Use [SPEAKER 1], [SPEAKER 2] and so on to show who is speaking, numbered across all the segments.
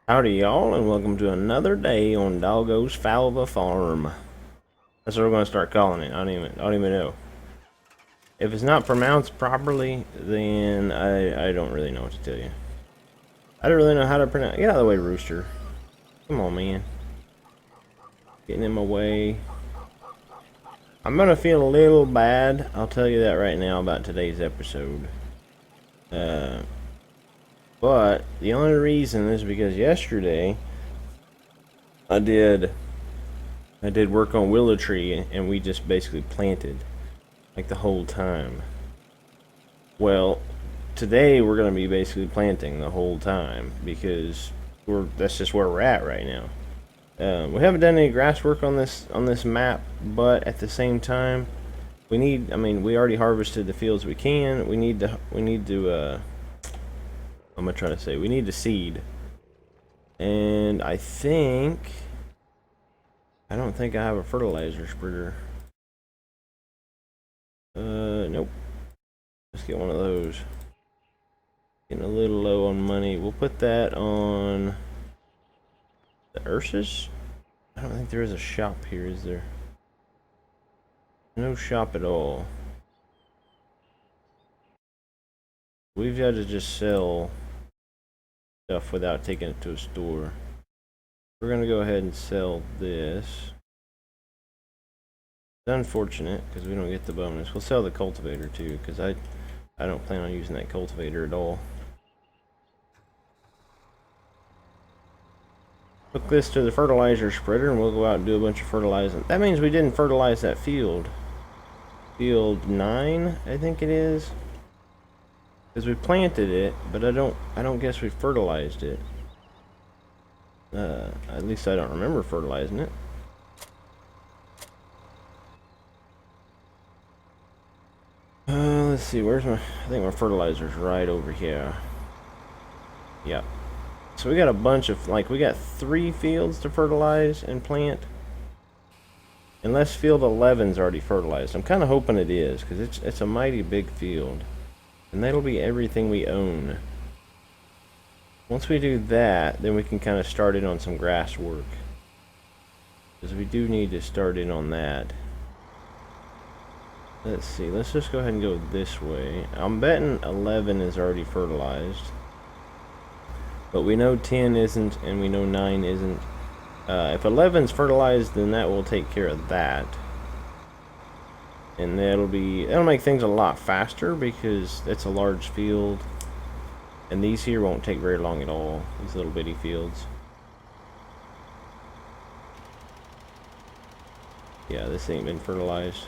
[SPEAKER 1] Howdy y'all, and welcome to another day on Dolgosfalva Farm. That's what we're going to start calling it. I don't even know. If it's not pronounced properly, then I don't really know what to tell you. I don't really know how to pronounce. Get out of the way, Rooster. Come on, man. Getting in my way. I'm gonna feel a little bad. I'll tell you that right now about today's episode. But the only reason is because yesterday I did work on willow tree, and we just basically planted like the whole time. Well, today we're gonna be basically planting the whole time because that's just where we're at right now. We haven't done any grass work on this map, but at the same time, we need. I mean, we already harvested the fields we can. We need to. I'm gonna try to say we need to seed, and I don't think I have a fertilizer spreader. Nope. Let's get one of those. Getting a little low on money. We'll put that on the Ursus. I don't think there is a shop here, is there? No shop at all. We've got to just sell stuff without taking it to a store. We're gonna go ahead and sell this. It's unfortunate because we don't get the bonus. We'll sell the cultivator too because I don't plan on using that cultivator at all. Hook this to the fertilizer spreader and we'll go out and do a bunch of fertilizing. That means we didn't fertilize that field. Field 9, I think it is. Because we planted it, but I don't guess we fertilized it. At least I don't remember fertilizing it. Let's see, where's my... I think my fertilizer's right over here. Yep. So we got a bunch of, like, we got 3 fields to fertilize and plant. Unless field 11's already fertilized. I'm kind of hoping it is, because it's a mighty big field. And that'll be everything we own. Once we do that, then we can kind of start in on some grass work. Because we do need to start in on that. Let's see, let's just go ahead and go this way. I'm betting 11 is already fertilized. But we know 10 isn't, and we know 9 isn't. If 11's fertilized, then that will take care of that. And that'll make things a lot faster because it's a large field. And these here won't take very long at all, these little bitty fields. Yeah, this ain't been fertilized.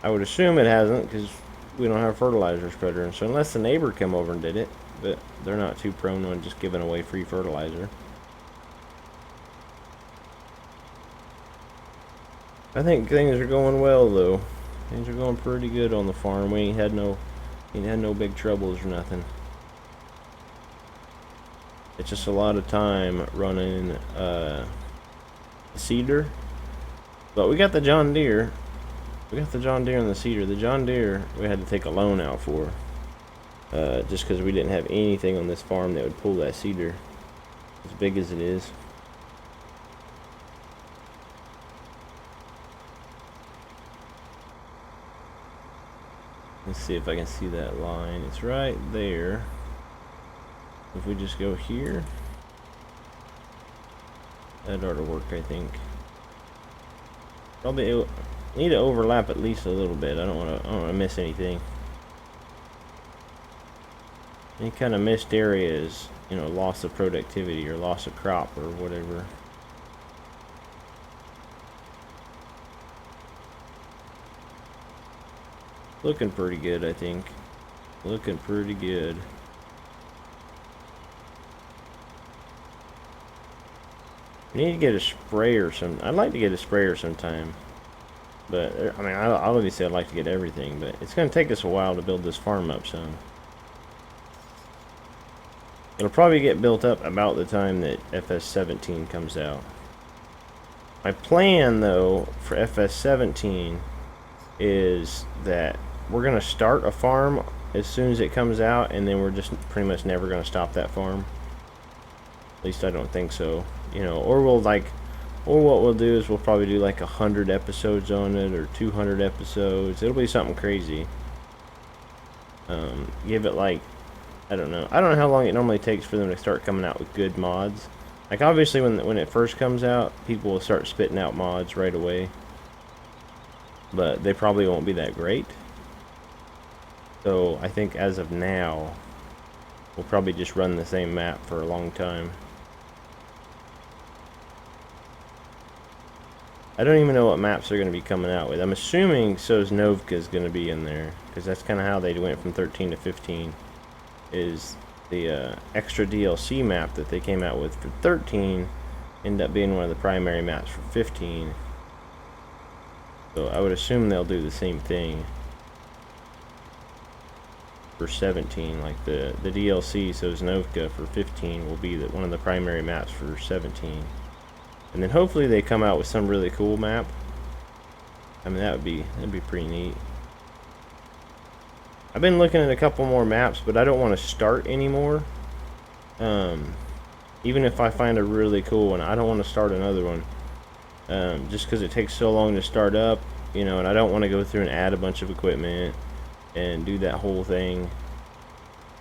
[SPEAKER 1] I would assume it hasn't because we don't have a fertilizer spreader. So unless the neighbor come over and did it, but they're not too prone on just giving away free fertilizer. I think things are going well though. Things are going pretty good on the farm. We ain't had no big troubles or nothing. It's just a lot of time running cedar. But we got the John Deere. We got the John Deere and the cedar. The John Deere we had to take a loan out for. Just because we didn't have anything on this farm that would pull that cedar as big as it is. Let's see if I can see that line. It's right there. If we just go here, that ought to work, I think. Probably need to overlap at least a little bit. I don't want to miss anything. Any kind of missed areas, you know, loss of productivity or loss of crop or whatever. Looking pretty good, I think. Looking pretty good. We need to get a sprayer I'd like to get a sprayer sometime. But, I mean, obviously I'd like to get everything, but it's going to take us a while to build this farm up some. It'll probably get built up about the time that FS17 comes out. My plan, though, for FS17 is that we're going to start a farm as soon as it comes out, and then we're just pretty much never going to stop that farm. At least I don't think so. You know, or we'll like, or what we'll do is we'll probably do like 100 episodes on it, or 200 episodes. It'll be something crazy. Give it like, I don't know how long it normally takes for them to start coming out with good mods. Like obviously when it first comes out, people will start spitting out mods right away, but they probably won't be that great. So I think as of now, we'll probably just run the same map for a long time. I don't even know what maps they're going to be coming out with. I'm assuming Sosnovka is going to be in there, because that's kind of how they went from 13 to 15, is the extra DLC map that they came out with for 13 ended up being one of the primary maps for 15. So I would assume they'll do the same thing for 17. Like the DLC Sosnovka for 15 will be one of the primary maps for 17. And then hopefully they come out with some really cool map. I mean, that'd be pretty neat. I've been looking at a couple more maps, but I don't want to start anymore. Even if I find a really cool one, I don't want to start another one. Just because it takes so long to start up, you know, and I don't want to go through and add a bunch of equipment and do that whole thing.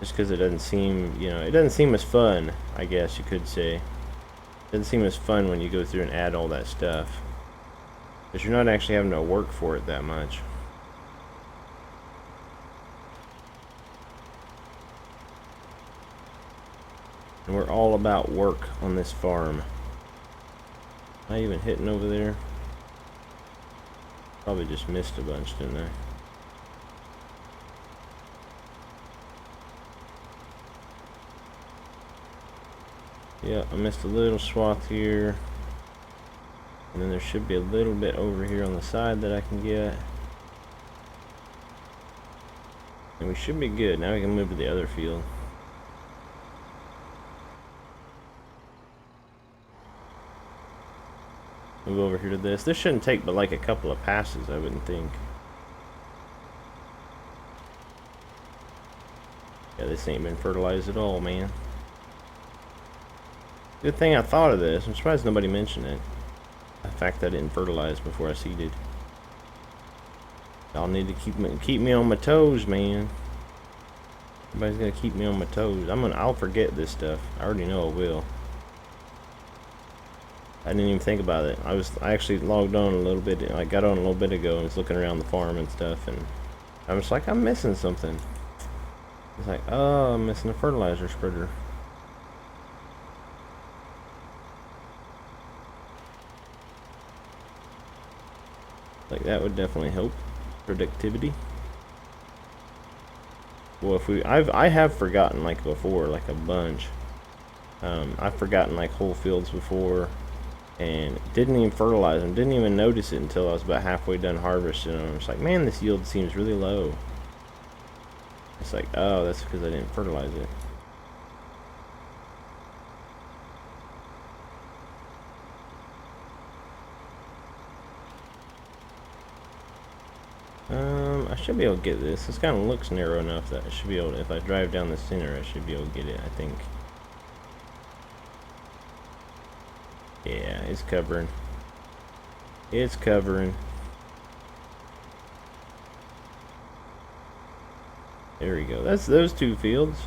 [SPEAKER 1] Just because it doesn't seem, you know, it doesn't seem as fun, I guess you could say. It doesn't seem as fun when you go through and add all that stuff, because you're not actually having to work for it that much. And we're all about work on this farm. Am I even hitting over there? Probably just missed a bunch, didn't I? Yeah, I missed a little swath here. And then there should be a little bit over here on the side that I can get. And we should be good. Now we can move to the other field. Move over here to this. This shouldn't take but like a couple of passes, I wouldn't think. Yeah, this ain't been fertilized at all, man. Good thing I thought of this. I'm surprised nobody mentioned it. The fact that I didn't fertilize before I seeded. Y'all need to keep me on my toes, man. Everybody's gotta keep me on my toes. I'll forget this stuff. I already know I will. I didn't even think about it. I actually logged on a little bit. I got on a little bit ago and was looking around the farm and stuff, and I was like, I'm missing something. It's like, oh, I'm missing a fertilizer spreader. Like that would definitely help productivity. Well, I have forgotten like before, like a bunch. I've forgotten like whole fields before, and didn't even fertilize them. Didn't even notice it until I was about halfway done harvesting them. I was like, man, this yield seems really low. It's like, oh, that's because I didn't fertilize it. I should be able to get this. This kind of looks narrow enough that I should be able to, if I drive down the center, I should be able to get it, I think. Yeah, it's covering. It's covering. There we go. That's those two fields.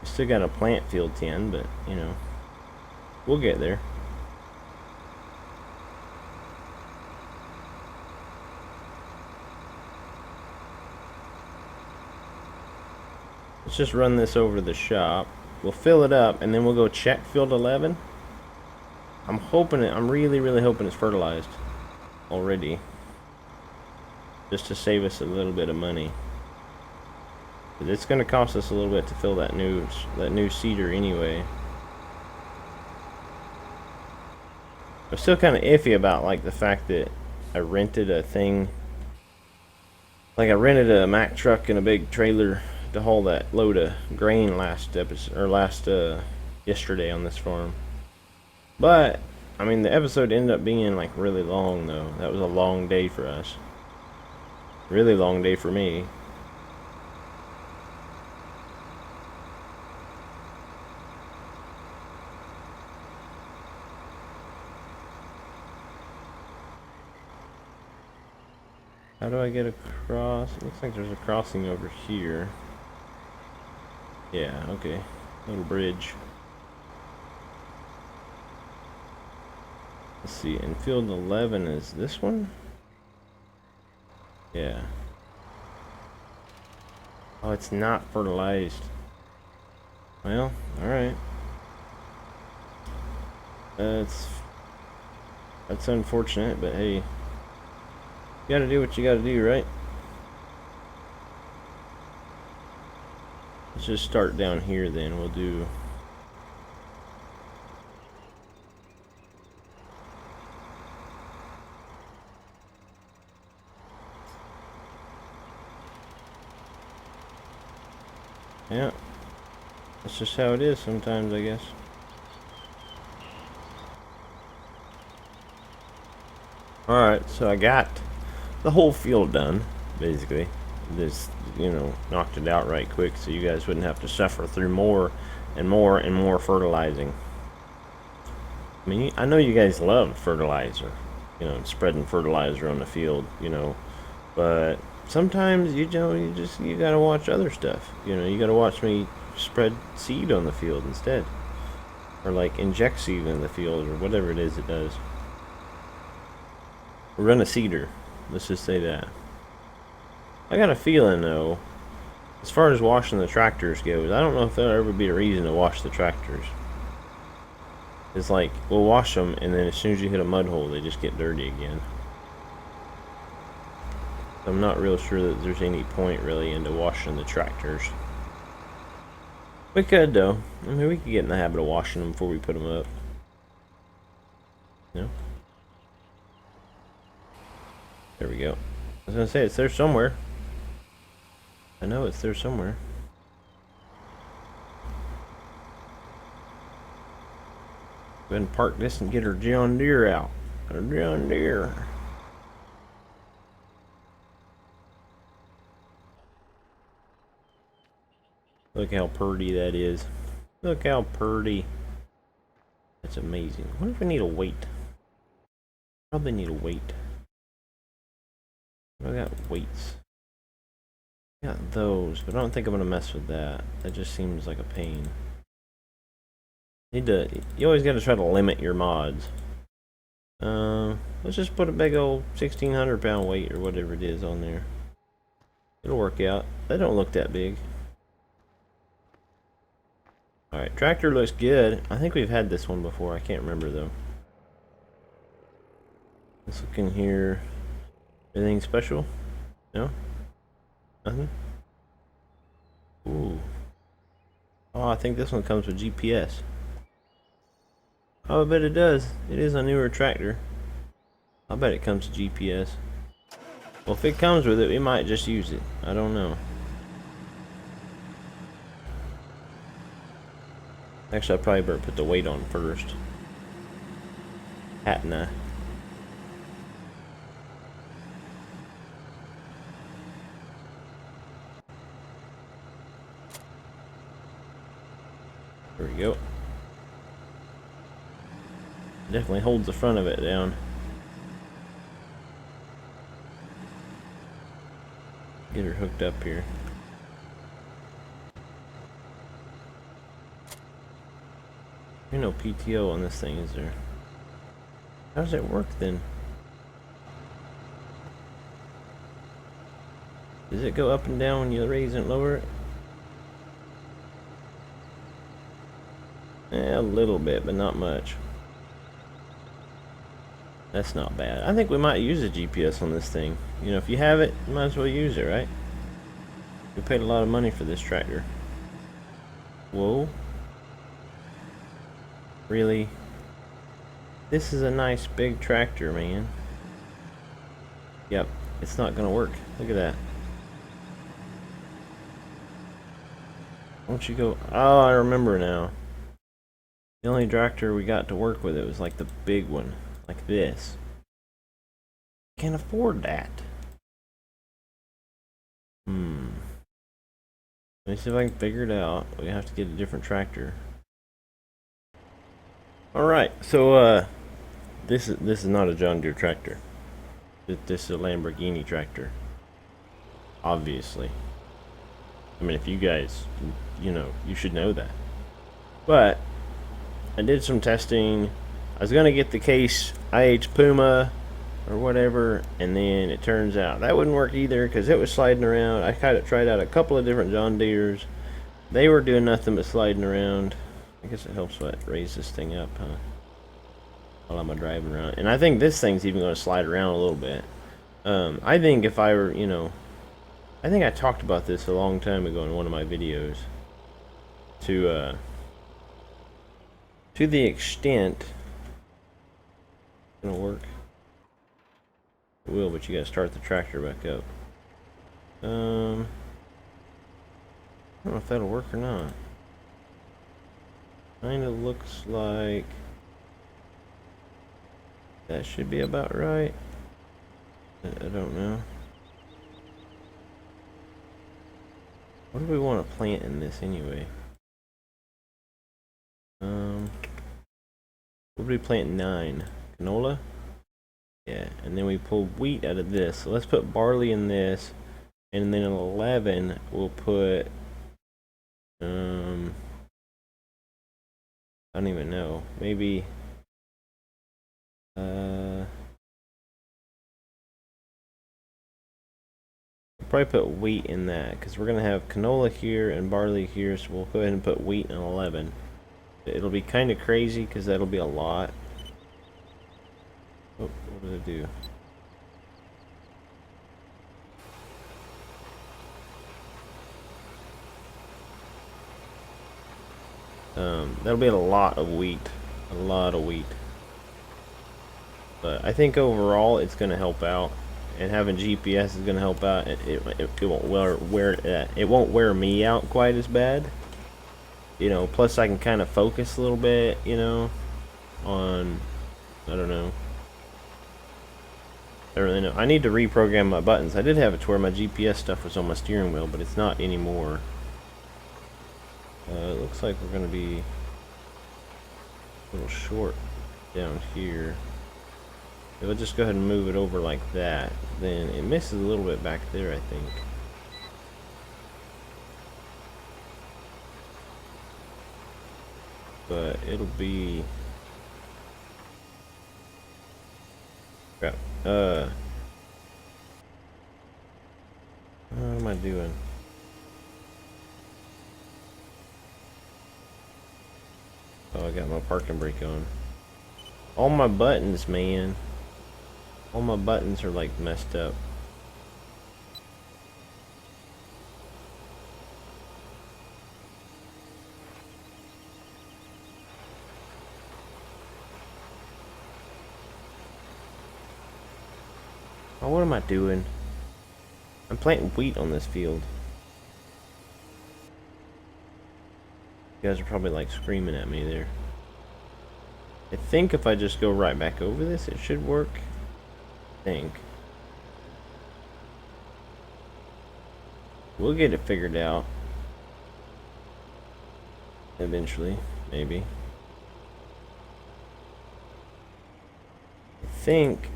[SPEAKER 1] We still got to plant field 10, but, you know, we'll get there. Let's just run this over to the shop. We'll fill it up, and then we'll go check field 11. I'm hoping it. I'm really, really hoping it's fertilized already, just to save us a little bit of money. But it's going to cost us a little bit to fill that new seeder anyway. I'm still kind of iffy about like the fact that I rented a thing. Like I rented a Mack truck and a big trailer to haul that load of grain last episode, or yesterday on this farm. But I mean, the episode ended up being like really long though. That was a long day for us. Really long day for me. How do I get across? It looks like there's a crossing over here. Yeah, okay. Little bridge. Let's see, and field 11 is this one? Yeah. Oh, it's not fertilized. Well, alright. That's unfortunate, but hey. You gotta do what you gotta do, right? Let's just start down here then. We'll do... Yeah. That's just how it is sometimes, I guess. Alright, so I got the whole field done, basically. Just, you know, knocked it out right quick so you guys wouldn't have to suffer through more and more and more fertilizing. I mean, I know you guys love fertilizer, you know, spreading fertilizer on the field, you know, but sometimes, you know, you gotta watch other stuff. You know, you gotta watch me spread seed on the field instead. Or like inject seed in the field or whatever it is it does. Run a seeder. Let's just say that. I got a feeling though, as far as washing the tractors goes, I don't know if there'll ever be a reason to wash the tractors. It's like, we'll wash them and then as soon as you hit a mud hole, they just get dirty again. I'm not real sure that there's any point really into washing the tractors. We could though. I mean, we could get in the habit of washing them before we put them up. You know? There we go. I was gonna say, it's there somewhere. I know it's there somewhere. Go ahead and park this and get our John Deere out. Our John Deere. Look how pretty that is. Look how pretty. That's amazing. I wonder if I need a weight. Probably need a weight. I got weights. I got those, but I don't think I'm gonna mess with that. That just seems like a pain. You always gotta try to limit your mods. Let's just put a big old 1,600 pound weight or whatever it is on there. It'll work out. They don't look that big. Alright, tractor looks good. I think we've had this one before. I can't remember though. Let's look in here. Anything special? No? Nothing? Ooh. Oh, I think this one comes with GPS. Oh, I bet it does. It is a newer tractor. I bet it comes with GPS. Well, if it comes with it, we might just use it. I don't know. Actually, I probably better put the weight on first. Hadn't I? There we go. Definitely holds the front of it down. Get her hooked up here. There's no PTO on this thing, is there? How does it work then? Does it go up and down when you raise and lower it? A little bit, but not much. That's not bad. I think we might use a GPS on this thing. You know, if you have it, you might as well use it, right? We paid a lot of money for this tractor. Whoa. Really? This is a nice big tractor, man. Yep, it's not gonna work. Look at that. Won't you go? Oh, I remember now. The only tractor we got to work with it was like the big one, like this. Can't afford that. Let me see if I can figure it out. We have to get a different tractor. All right, so this is not a John Deere tractor. that this is a Lamborghini tractor. Obviously. I mean, if you guys, you know, you should know that. But I did some testing. I was gonna get the Case IH Puma or whatever, and then it turns out that wouldn't work either because it was sliding around. I kind of tried out a couple of different John Deeres. They were doing nothing but sliding around. I guess it helps what raise this thing up, huh? While I'm driving around, and I think this thing's even going to slide around a little bit. I think if I were, you know, I think I talked about this a long time ago in one of my videos. To the extent it's gonna work. It will, but you gotta start the tractor back up. I don't know if that'll work or not. Kinda looks like that should be about right. I don't know. What do we want to plant in this anyway? What do we plant? 9 canola. Yeah, and then we pull wheat out of this. So let's put barley in this, and then in 11 we'll put I don't even know. Maybe we'll probably put wheat in that because we're gonna have canola here and barley here. So we'll go ahead and put wheat in 11. It'll be kind of crazy because that'll be a lot. Oh, what did it do? That'll be a lot of wheat. A lot of wheat. But I think overall it's going to help out. And having GPS is going to help out. It won't wear me out quite as bad. You know, plus I can kind of focus a little bit, you know, on, I don't know. I don't really know. I need to reprogram my buttons. I did have it to where my GPS stuff was on my steering wheel, but it's not anymore. It looks like we're going to be a little short down here. If I just go ahead and move it over like that, then it misses a little bit back there, I think. But it'll be... crap. What am I doing? Oh, I got my parking brake on. All my buttons, man. All my buttons are like messed up. Oh, what am I doing? I'm planting wheat on this field. You guys are probably like screaming at me there. I think if I just go right back over this, it should work. I think. We'll get it figured out. Eventually, maybe. I think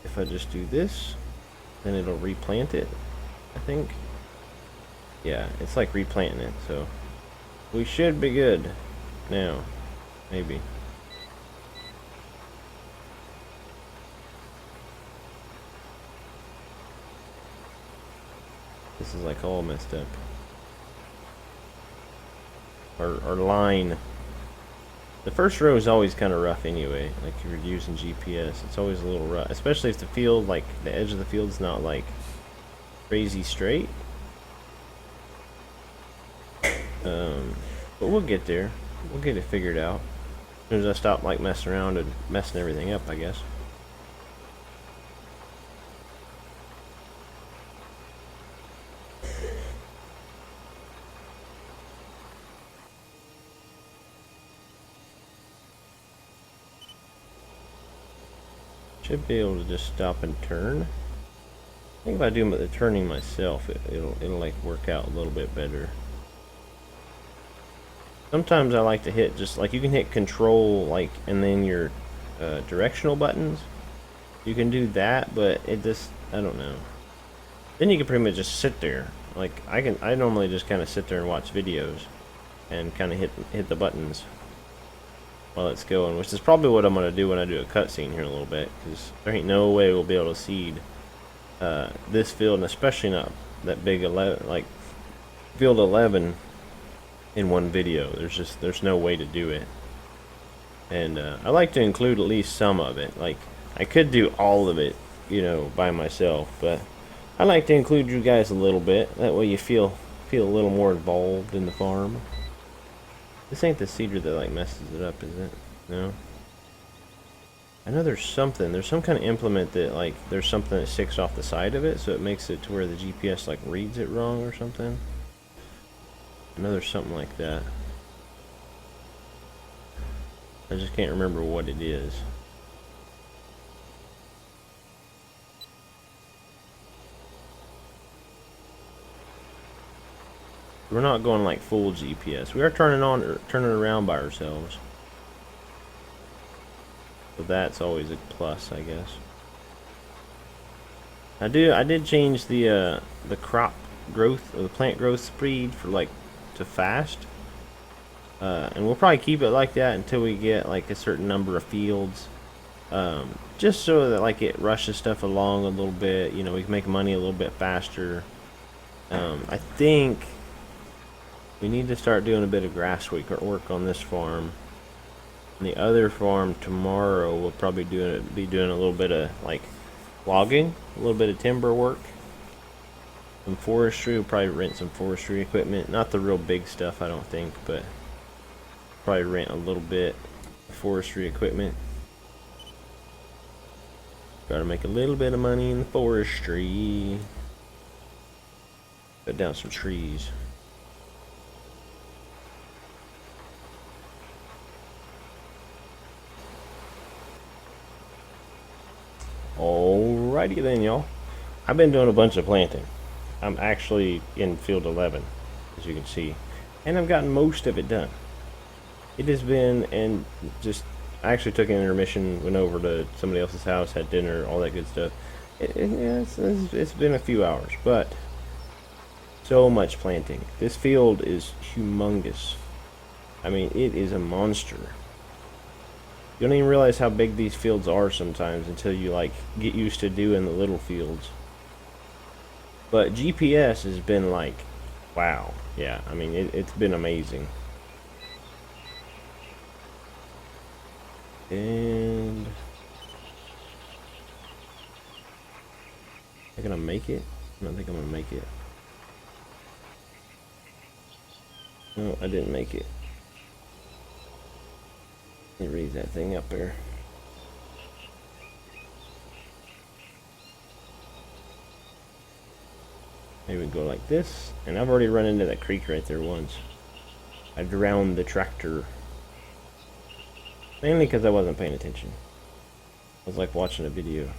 [SPEAKER 1] if I just do this, then it'll replant it, I think. Yeah, it's like replanting it, so we should be good now. Maybe. This is like all messed up. Our line. The first row is always kind of rough anyway. Like if you're using GPS, it's always a little rough. Especially if the field, like the edge of the field's not like crazy straight. But we'll get there. We'll get it figured out. As soon as I stop like messing around and messing everything up, I guess. Should be able to just stop and turn. I think if I do the turning myself, it'll like work out a little bit better. Sometimes I like to hit just like you can hit control like and then your directional buttons. You can do that, but it just, I don't know. Then you can pretty much just sit there. Like I normally just kind of sit there and watch videos and kind of hit the buttons while it's going, which is probably what I'm gonna do when I do a cutscene here in a little bit, because there ain't no way we'll be able to seed this field, and especially not that big 11, like field 11 in one video. There's no way to do it. And I like to include at least some of it. Like I could do all of it, you know, by myself, but I like to include you guys a little bit. That way you feel a little more involved in the farm. This ain't the cedar that like messes it up, is it? No. I know there's something. There's some kind of implement that like there's something that sticks off the side of it, so it makes it to where the GPS like reads it wrong or something. I know there's something like that. I just can't remember what it is. We're not going like full GPS. We are turning around by ourselves. So that's always a plus, I guess. I did change the crop growth or the plant growth speed for like to fast. And we'll probably keep it like that until we get like a certain number of fields. Just so that like it rushes stuff along a little bit, you know, we can make money a little bit faster. I think we need to start doing a bit of grass work on this farm. And the other farm tomorrow we'll probably be doing a little bit of like logging, a little bit of timber work. Some forestry, we'll probably rent some forestry equipment. Not the real big stuff, I don't think, but probably rent a little bit of forestry equipment. Gotta make a little bit of money in the forestry. Cut down some trees. Alrighty then, y'all. I've been doing a bunch of planting. I'm actually in field 11, as you can see, and I've gotten most of it done. It has been, and just, I actually took an intermission, went over to somebody else's house, had dinner, all that good stuff. It's been a few hours, but so much planting. This field is humongous. I mean, it is a monster. You don't even realize how big these fields are sometimes until you like get used to doing the little fields. But GPS has been like, wow. Yeah, I mean, it's been amazing. And am I gonna make it? I don't think I'm gonna make it. No, I didn't make it. Let me raise that thing up there. Maybe we go like this. And I've already run into that creek right there once. I drowned the tractor. Mainly because I wasn't paying attention. I was like watching a video.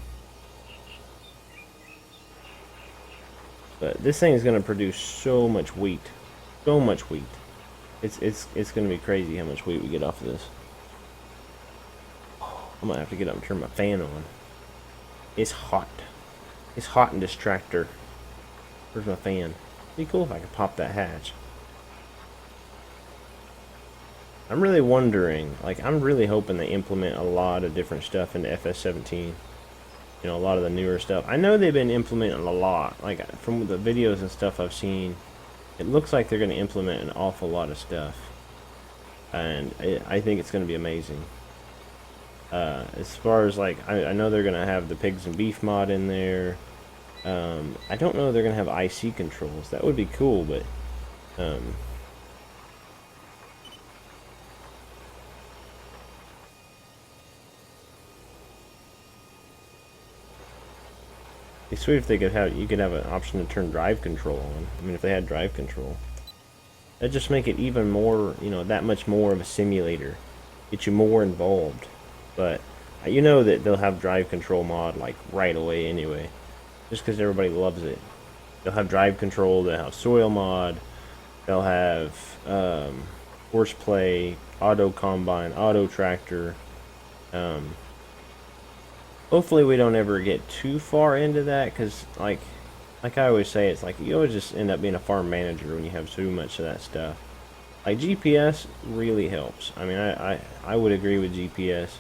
[SPEAKER 1] But this thing is going to produce so much wheat. So much wheat. It's going to be crazy how much wheat we get off of this. I might have to get up and turn my fan on. It's hot. It's hot in this tractor. Where's my fan? It'd be cool if I could pop that hatch. I'm really wondering, like, I'm really hoping they implement a lot of different stuff into FS17. You know, a lot of the newer stuff. I know they've been implementing a lot. Like, from the videos and stuff I've seen, it looks like they're going to implement an awful lot of stuff. And I think it's going to be amazing. As far as like, I know they're gonna have the pigs and beef mod in there. I don't know if they're gonna have IC controls. That would be cool, but it's sweet if they could have, you could have an option to turn drive control on. I mean, if they had drive control, that'd just make it even more, you know, that much more of a simulator. Get you more involved. But you know that they'll have drive control mod like right away anyway, just because everybody loves it. They'll have drive control, they'll have soil mod, they'll have horseplay, auto combine, auto tractor. hopefully we don't ever get too far into that, because like I always say, it's like you always just end up being a farm manager when you have too much of that stuff. Like GPS really helps. I mean, I would agree with GPS,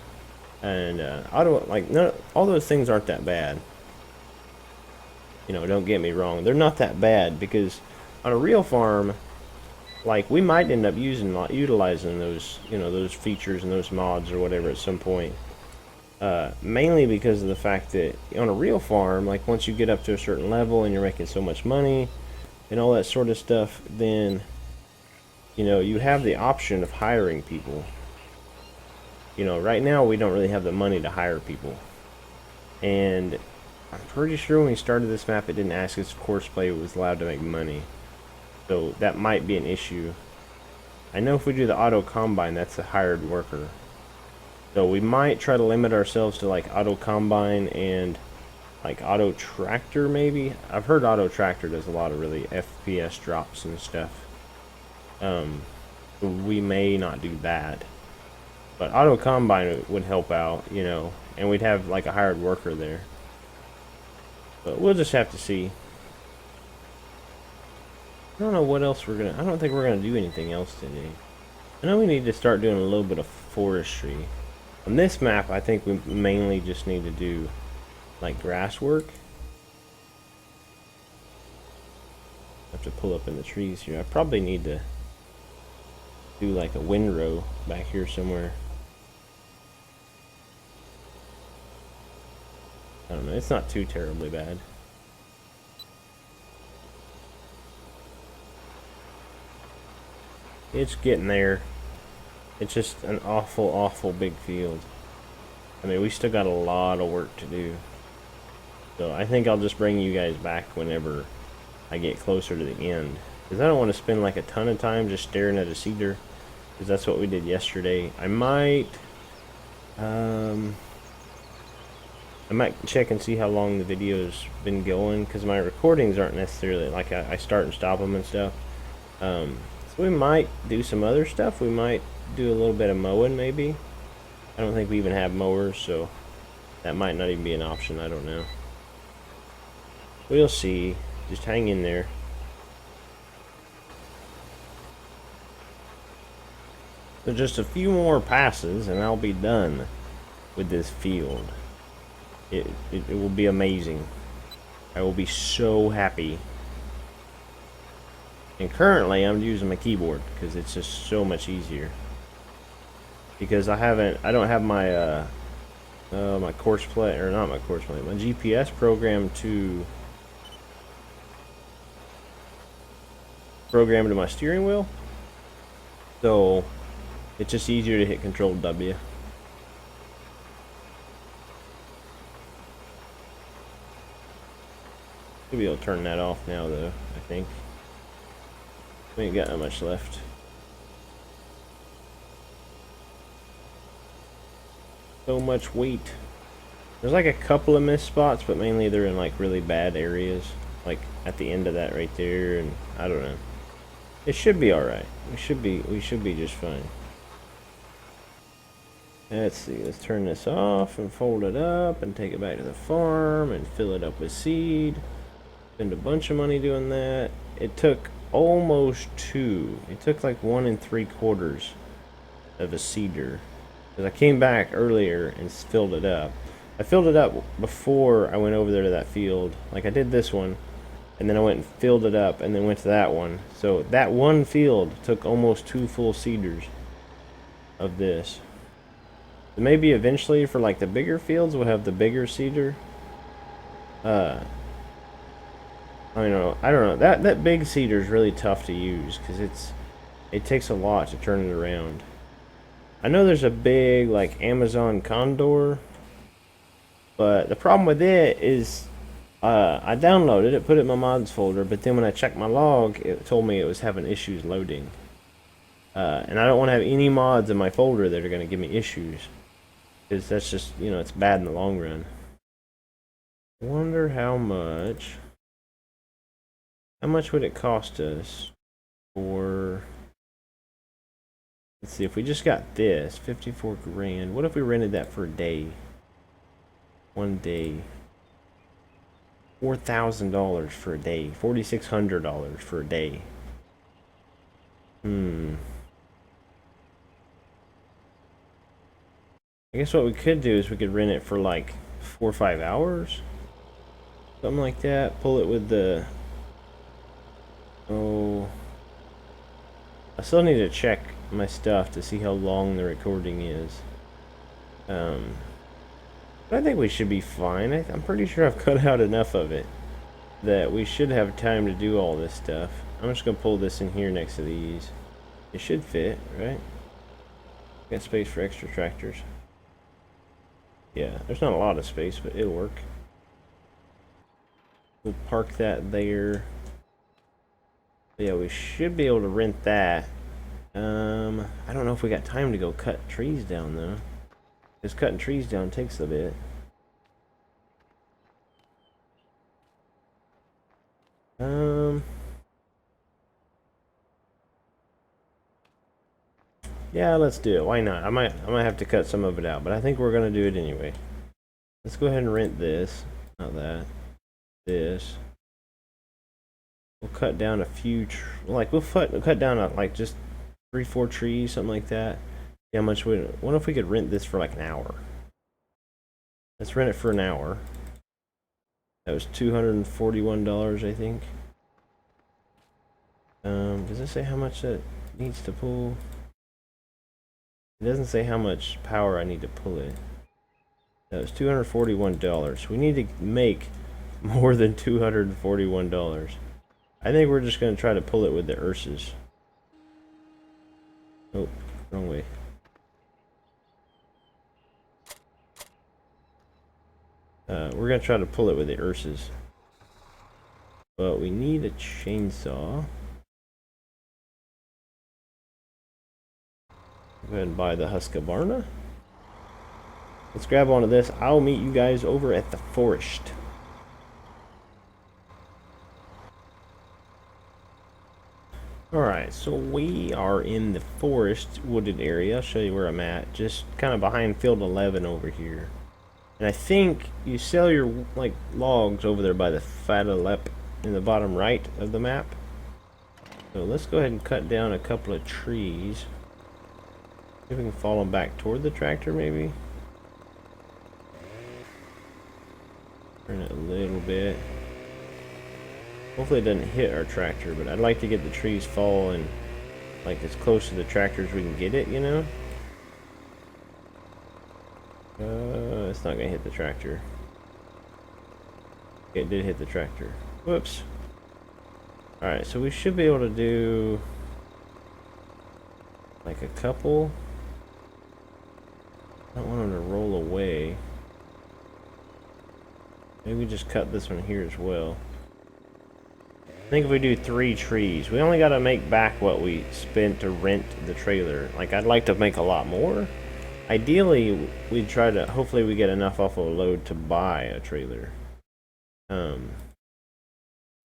[SPEAKER 1] and auto, like, no, all those things aren't that bad. You know, don't get me wrong, they're not that bad, because on a real farm, like, we might end up utilizing those, you know, those features and those mods or whatever at some point. Mainly because of the fact that on a real farm, like, once you get up to a certain level and you're making so much money and all that sort of stuff, then, you know, you have the option of hiring people. You know, right now we don't really have the money to hire people. And I'm pretty sure when we started this map, it didn't ask us if Courseplay was allowed to make money. So that might be an issue. I know if we do the auto combine, that's a hired worker. So we might try to limit ourselves to like auto combine and like auto tractor maybe. I've heard auto tractor does a lot of really FPS drops and stuff. We may not do that. But auto combine would help out, you know, and we'd have like a hired worker there. But we'll just have to see. I don't know what else we're gonna. I don't think we're gonna do anything else today. I know we need to start doing a little bit of forestry. On this map, I think we mainly just need to do like grass work. I have to pull up in the trees here. I probably need to do like a windrow back here somewhere. I don't know. It's not too terribly bad. It's getting there. It's just an awful, awful big field. I mean, we still got a lot of work to do. So I think I'll just bring you guys back whenever I get closer to the end. Because I don't want to spend like a ton of time just staring at a cedar. Because that's what we did yesterday. I might check and see how long the video's been going. Because my recordings aren't necessarily, like, I start and stop them and stuff. So we might do some other stuff. We might do a little bit of mowing maybe. I don't think we even have mowers, so that might not even be an option. I don't know. We'll see. Just hang in there. So just a few more passes and I'll be done with this field. It will be amazing. I will be so happy. And currently I'm using my keyboard because it's just so much easier. Because I don't have my my course play, or not my course play, my GPS program to program to my steering wheel. So it's just easier to hit Control W. Maybe I'll turn that off now though, I think. We ain't got that much left. So much weight. There's like a couple of missed spots, but mainly they're in like really bad areas. Like at the end of that right there, and I don't know. It should be alright. We should be just fine. Let's see, let's turn this off and fold it up and take it back to the farm and fill it up with seed. Spend a bunch of money doing that. It took almost 2. It took like 1 3/4 of a seeder. Because I came back earlier and filled it up. I filled it up before I went over there to that field. Like I did this one, and then I went and filled it up, and then went to that one. So that one field took almost 2 full seeders of this. So maybe eventually for like the bigger fields we'll have the bigger seeder. I don't know. That big seeder is really tough to use because it takes a lot to turn it around. I know there's a big like Amazon Condor, but the problem with it is I downloaded it, put it in my mods folder, but then when I checked my log, it told me it was having issues loading. And I don't want to have any mods in my folder that are going to give me issues, because that's just, you know, it's bad in the long run. Wonder how much would it cost us for, let's see, if we just got this 54 grand, what if we rented that for a day? 1 day. $4,000 for a day. $4,600 for a day. I guess what we could do is we could rent it for like 4 or 5 hours. Something like that. Pull it with the... Oh... I still need to check my stuff to see how long the recording is. But I think we should be fine. I'm pretty sure I've cut out enough of it that we should have time to do all this stuff. I'm just gonna pull this in here next to these. It should fit, right? Got space for extra tractors. Yeah, there's not a lot of space, but it'll work. We'll park that there. Yeah, we should be able to rent that. I don't know if we got time to go cut trees down though. Because cutting trees down takes a bit. Yeah, let's do it. Why not? I might have to cut some of it out, but I think we're gonna do it anyway. Let's go ahead and rent this. Not that. This. We'll cut down a few, we'll cut down like just 3-4 trees, something like that. Yeah, how much would? What if we could rent this for like an hour? Let's rent it for an hour. That was $241, I think. Does it say how much that needs to pull? It doesn't say how much power I need to pull it. That was $241. We need to make more than $241. I think we're just going to try to pull it with the Ursus. Oh, wrong way. We're going to try to pull it with the Ursus. But we need a chainsaw. Go ahead and buy the Husqvarna. Let's grab onto this. I'll meet you guys over at the forest. Alright, so we are in the forest wooded area. I'll show you where I'm at. Just kind of behind field 11 over here. And I think you sell your like logs over there by the Fadalep in the bottom right of the map. So let's go ahead and cut down a couple of trees. See if we can follow them back toward the tractor maybe. Turn it a little bit. Hopefully it doesn't hit our tractor, but I'd like to get the trees falling like as close to the tractor as we can get it, you know? It's not gonna hit the tractor. It did hit the tractor. Whoops. Alright, so we should be able to do like a couple. I don't want them to roll away. Maybe we just cut this one here as well. I think if we do 3 trees, we only got to make back what we spent to rent the trailer. Like, I'd like to make a lot more. Ideally, we'd try to, hopefully we get enough off of a load to buy a trailer.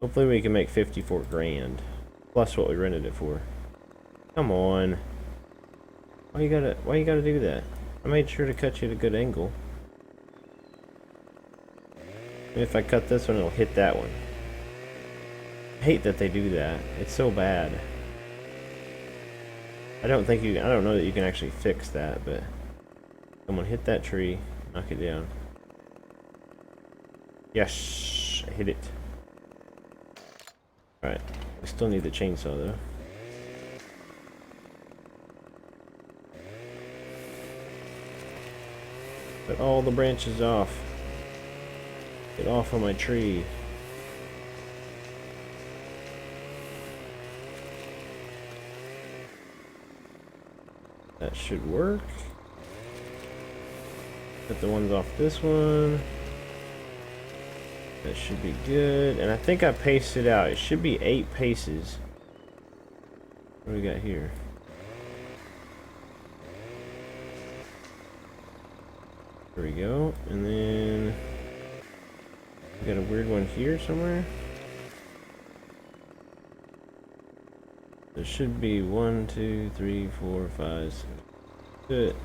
[SPEAKER 1] Hopefully we can make 54 grand. Plus what we rented it for. Come on. Why you gotta do that? I made sure to cut you at a good angle. If I cut this one, it'll hit that one. I hate that they do that. It's so bad. I don't know that you can actually fix that, but come on, hit that tree, knock it down. Yes, I hit it. Alright, we still need the chainsaw though. Cut all the branches off. Get off of my tree. That should work. Cut the ones off this one. That should be good. And I think I paced it out. It should be 8 paces. What do we got here? There we go. And then we got a weird one here somewhere. There should be 1, 2, 3, 4, 5, 6. Good.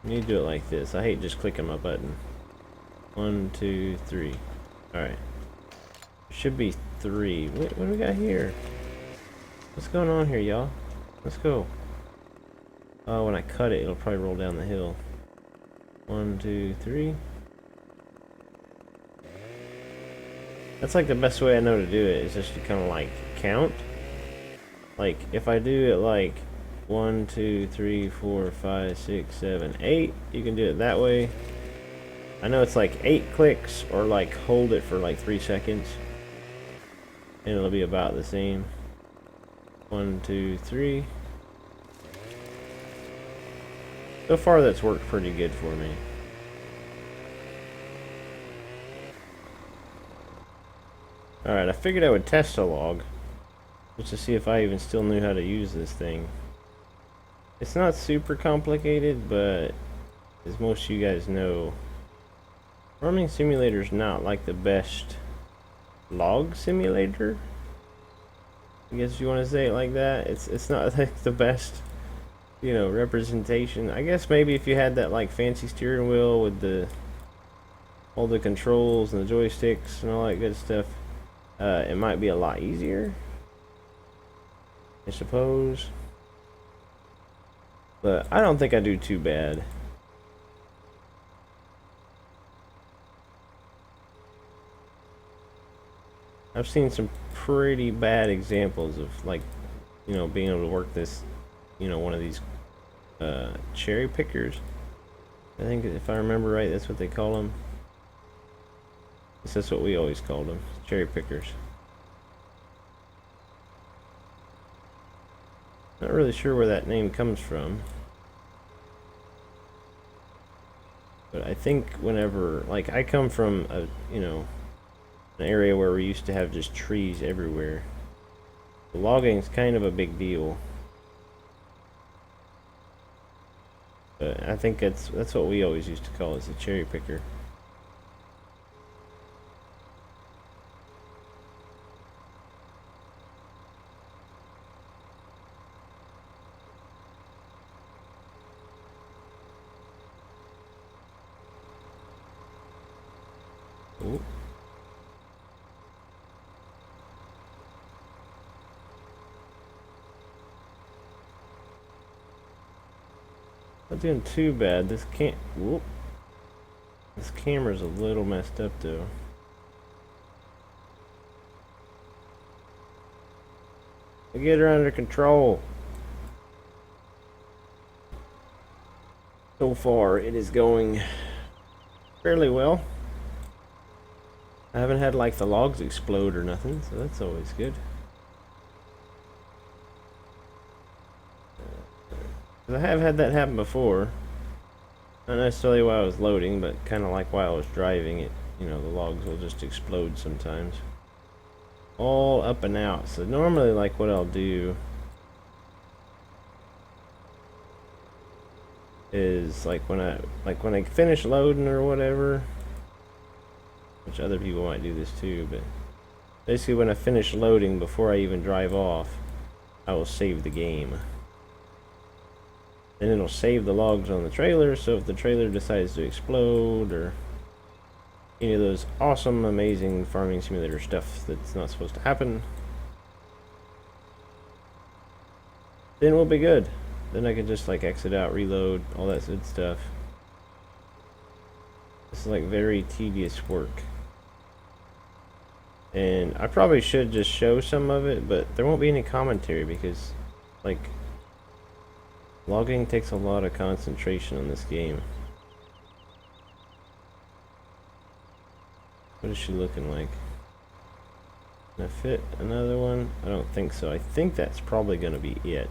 [SPEAKER 1] I need to do it like this. I hate just clicking my button. 1, 2, 3. Alright. Should be 3. What do we got here? What's going on here, y'all? Let's go. Oh, when I cut it, it'll probably roll down the hill. 1, 2, 3. That's like the best way I know to do it, is just to kind of like count. Like, if I do it like 1, 2, 3, 4, 5, 6, 7, 8, you can do it that way. I know it's like 8 clicks, or like hold it for like 3 seconds. And it'll be about the same. 1, 2, 3. So far that's worked pretty good for me. Alright, I figured I would test a log, just to see if I even still knew how to use this thing. It's not super complicated, but as most of you guys know, Farming Simulator's not like the best log simulator. I guess you want to say it like that. It's not like the best, you know, representation. I guess maybe if you had that like fancy steering wheel with all the controls and the joysticks and all that good stuff, it might be a lot easier, I suppose. But I don't think I do too bad. I've seen some pretty bad examples of, like, you know, being able to work this, you know, one of these cherry pickers. I think if I remember right, that's what they call them. That's what we always called them, cherry pickers. Not really sure where that name comes from. But I think whenever, like, I come from a, you know, an area where we used to have just trees everywhere. Logging's kind of a big deal. But I think that's what we always used to call it, a cherry picker. Ooh. Not doing too bad. This can't. Whoop. This camera's a little messed up though. Get her under control. So far, it is going fairly well. I haven't had like the logs explode or nothing, so that's always good. I have had that happen before. Not necessarily while I was loading, but kind of like while I was driving it. You know, the logs will just explode sometimes. All up and out. So normally, like, what I'll do is like when I finish loading or whatever, which other people might do this too, but basically when I finish loading before I even drive off, I will save the game. Then it'll save the logs on the trailer, so if the trailer decides to explode or any of those awesome, amazing farming simulator stuff that's not supposed to happen, then we'll be good. Then I can just like exit out, reload, all that good stuff. It's like very tedious work. And I probably should just show some of it, but there won't be any commentary because, like, logging takes a lot of concentration on this game. What is she looking like? Can I fit another one? I don't think so. I think that's probably going to be it.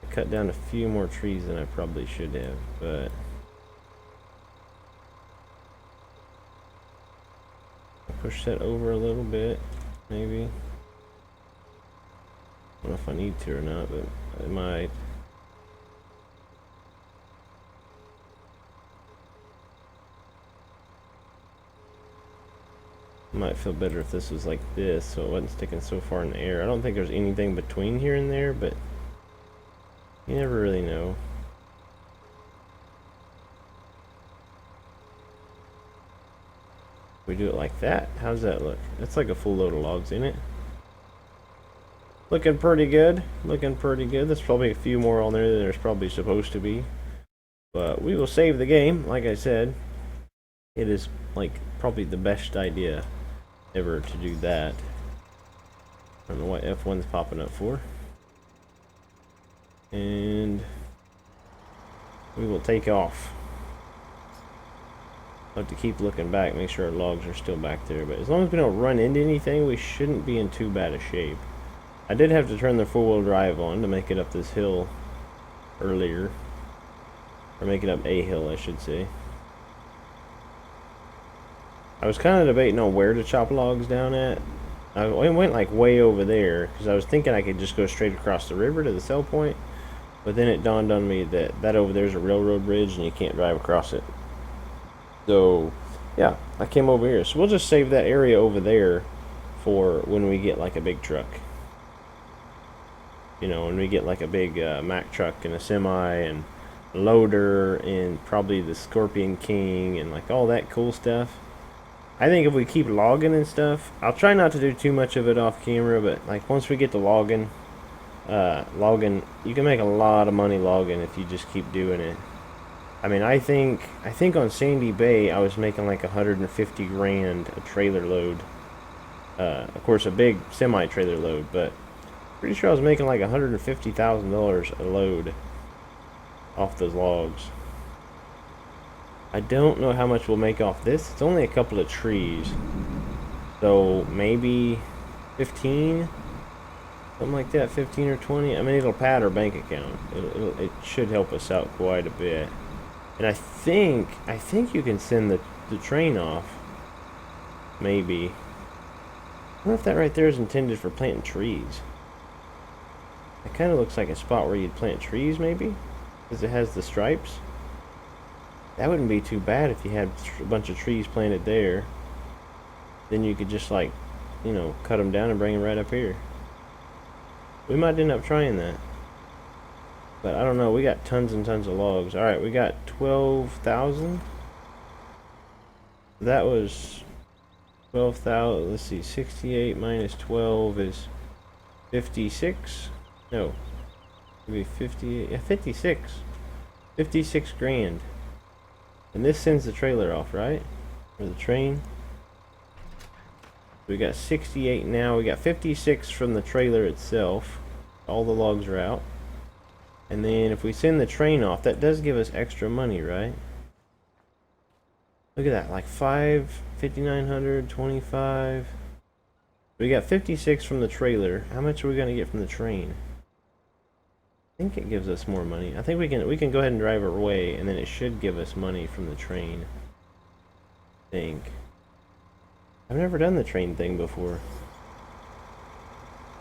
[SPEAKER 1] I cut down a few more trees than I probably should have, but I'll push that over a little bit, maybe. I don't know if I need to or not, but I might. Might feel better if this was like this, so it wasn't sticking so far in the air. I don't think there's anything between here and there, but you never really know. We do it like that. How's that look? That's like a full load of logs, ain't it? Looking pretty good. Looking pretty good. There's probably a few more on there than there's probably supposed to be. But we will save the game. Like I said, it is like probably the best idea ever to do that. I don't know what F1's popping up for. And we will take off. I'll have to keep looking back, make sure our logs are still back there. But as long as we don't run into anything, we shouldn't be in too bad a shape. I did have to turn the four-wheel drive on to make it up this hill earlier. Or make it up a hill, I should say. I was kind of debating on where to chop logs down at. I went like way over there, because I was thinking I could just go straight across the river to the sell point. But then it dawned on me that over there is a railroad bridge and you can't drive across it. So, yeah, I came over here. So we'll just save that area over there for when we get like a big truck. You know, when we get like a big Mack truck and a semi and a loader and probably the Scorpion King and like all that cool stuff. I think if we keep logging and stuff, I'll try not to do too much of it off camera, but like once we get to logging, you can make a lot of money logging if you just keep doing it. I mean, I think on Sandy Bay I was making like 150 grand a trailer load. Of course, a big semi trailer load, but pretty sure I was making like $150,000 a load off those logs. I don't know how much we'll make off this. It's only a couple of trees, so maybe 15. Something like that, 15 or 20. I mean, it'll pad our bank account. It should help us out quite a bit. And I think you can send the train off. Maybe. I wonder if that right there is intended for planting trees. It kind of looks like a spot where you'd plant trees, maybe, because it has the stripes. That wouldn't be too bad if you had a bunch of trees planted there. Then you could just like, you know, cut them down and bring them right up here. We might end up trying that. But I don't know, we got tons and tons of logs. Alright, we got 12,000. That was 12,000. Let's see, 68 minus 12 is 56. No. It'd be 58. Yeah, 56. 56 grand. And this sends the trailer off, right? Or the train. We got 68 now. We got 56 from the trailer itself. All the logs are out. And then if we send the train off, that does give us extra money, right? Look at that, like 5,900, 25. We got 56 from the trailer. How much are we gonna get from the train? I think it gives us more money. I think we can go ahead and drive our way, and then it should give us money from the train. I think. I've never done the train thing before.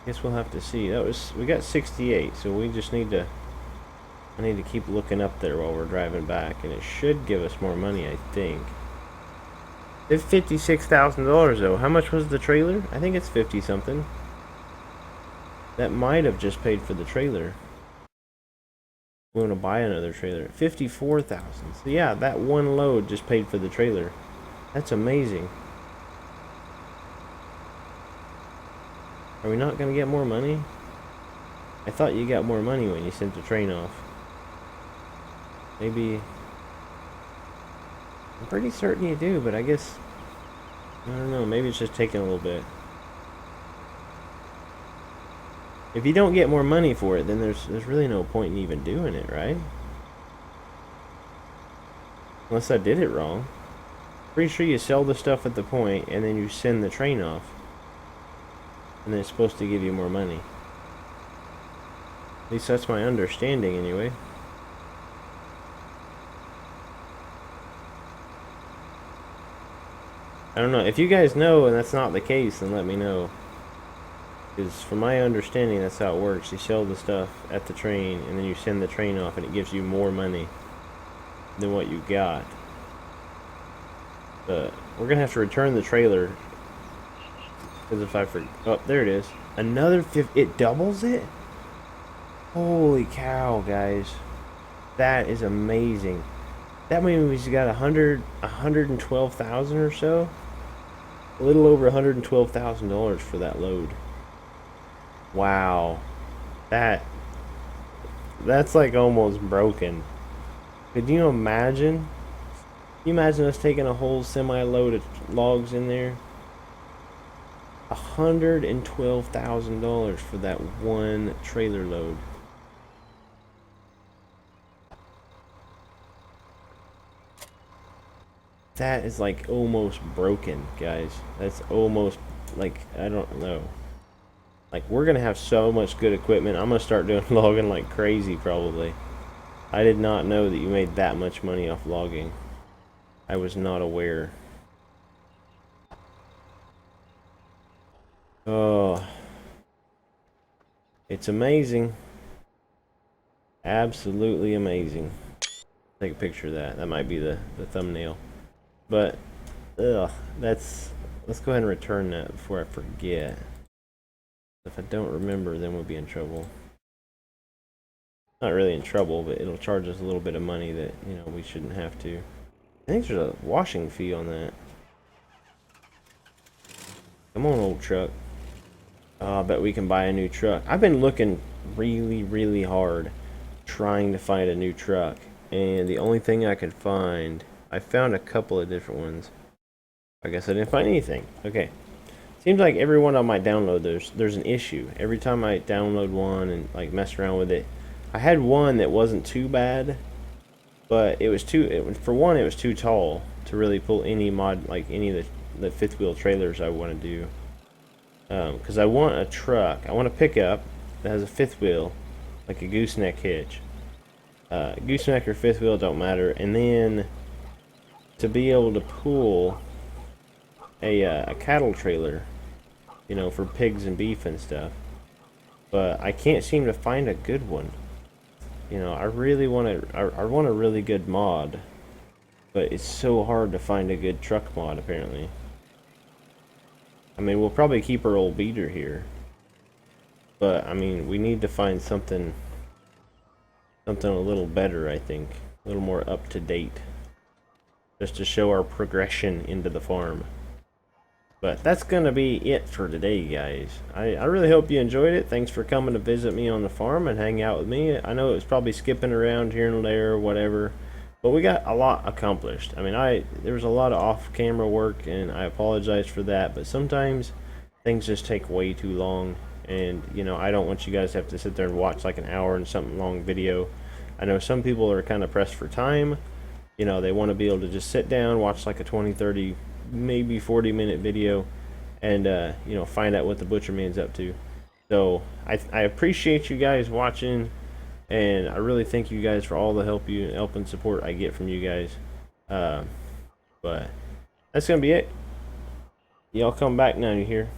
[SPEAKER 1] Guess we'll have to see. We got 68, so we just need to. I need to keep looking up there while we're driving back, and it should give us more money, I think. It's $56,000 though. How much was the trailer? I think it's 50 something. That might have just paid for the trailer. We want to buy another trailer. 54,000. So yeah, that one load just paid for the trailer. That's amazing. Are we not going to get more money? I thought you got more money when you sent the train off. Maybe. I'm pretty certain you do, but I guess. I don't know. Maybe it's just taking a little bit. If you don't get more money for it, then there's really no point in even doing it, right? Unless I did it wrong. Pretty sure you sell the stuff at the point, and then you send the train off. And then it's supposed to give you more money. At least that's my understanding, anyway. I don't know. If you guys know and that's not the case, then let me know. Because from my understanding, that's how it works. You sell the stuff at the train, and then you send the train off, and it gives you more money than what you got. But we're going to have to return the trailer. Because if I forget... Oh, there it is. Another 50... It doubles it? Holy cow, guys. That is amazing. That means we got 112,000 or so. A little over $112,000 for that load. Wow. That that's like almost broken. Could you imagine? Can you imagine us taking a whole semi load of logs in there? $112,000 for that one trailer load. That is like almost broken, guys. That's almost like, I don't know. Like, we're gonna have so much good equipment. I'm gonna start doing logging like crazy, probably. I did not know that you made that much money off logging. I was not aware. Oh, it's amazing. Absolutely amazing. Take a picture of that. That might be the thumbnail. But, ugh, let's go ahead and return that before I forget. If I don't remember, then we'll be in trouble. Not really in trouble, but it'll charge us a little bit of money that, you know, we shouldn't have to. I think there's a washing fee on that. Come on, old truck. I bet we can buy a new truck. I've been looking really, really hard trying to find a new truck. And the only thing I could find, I found a couple of different ones. I guess I didn't find anything. Okay. Seems like every one of my download, there's an issue. Every time I download one and like mess around with it, I had one that wasn't too bad, but it was for one, it was too tall to really pull any mod, like any of the fifth wheel trailers I want to do. Because I want a truck, I want a pickup that has a fifth wheel, like a gooseneck hitch. Gooseneck or fifth wheel don't matter, and then to be able to pull a cattle trailer, you know, for pigs and beef and stuff. But I can't seem to find a good one. You know, I really want to. I want a really good mod, but it's so hard to find a good truck mod. Apparently, I mean, we'll probably keep our old beater here, but I mean, we need to find something a little better. I think a little more up to date, just to show our progression into the farm. But that's going to be it for today, guys. I really hope you enjoyed it. Thanks for coming to visit me on the farm and hang out with me. I know it was probably skipping around here and there or whatever, but we got a lot accomplished. I mean, there was a lot of off-camera work, and I apologize for that, but sometimes things just take way too long, and, you know, I don't want you guys to have to sit there and watch like an hour and something long video. I know some people are kind of pressed for time. You know, they want to be able to just sit down, watch like a 20, 30, maybe 40-minute video, and you know, find out what the butcher man's up to. So I appreciate you guys watching, and I really thank you guys for all the help and support I get from you guys. But that's gonna be it. Y'all come back now, you hear?